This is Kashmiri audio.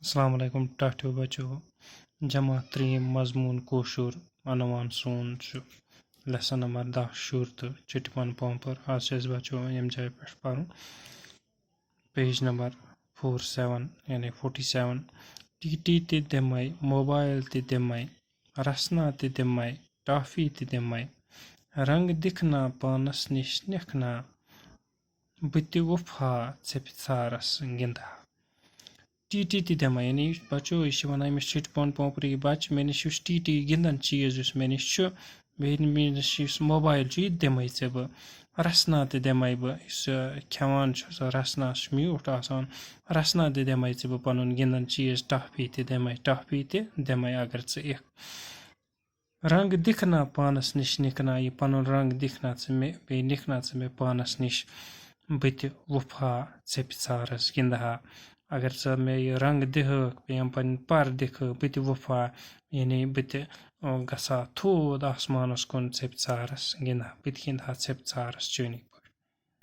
अस्सलाम वालेकुम टाठियो बच्चो जमात 3 मजमून कोशुर अनवान सोन लेसन नंबर 10 शुर तो चिटपन पंपर आज बच्चो यम जाय पे पढ़ पेज नंबर 47 यानी 47 टीटी ते दिमाई मोबाइल ते दिमाई रसना ते दिमाई टॉफी ते दिमाई रंग दिखना पानस निश निखना बति वफा छारस गिंदा टीटी ते दिमाई यानी बच्चो यह वन अमिस चिटपन पंपर बच्चे मे नश टीटी गिंदन चीज मे नश मे नश मोबाइल यह दिमे ऐ बह रसना ते दिमे बह खेवान रसना म्यूट आसान रसना ते दिमे ऐ बह पन गिंदन चीज टॉफी ते दिमे अगर इ रंग दिखना पानस निश निकना यह पन रंग दिखना मे बे निकना मे पानस निश बत वफा छारस गिंदहा अगर मे यह रंग दिह या पन पर दिख बत वफा यानी बत गसा थोद आसमानस कुन छारस गिंदहा बत गिंदहा छारस चुनी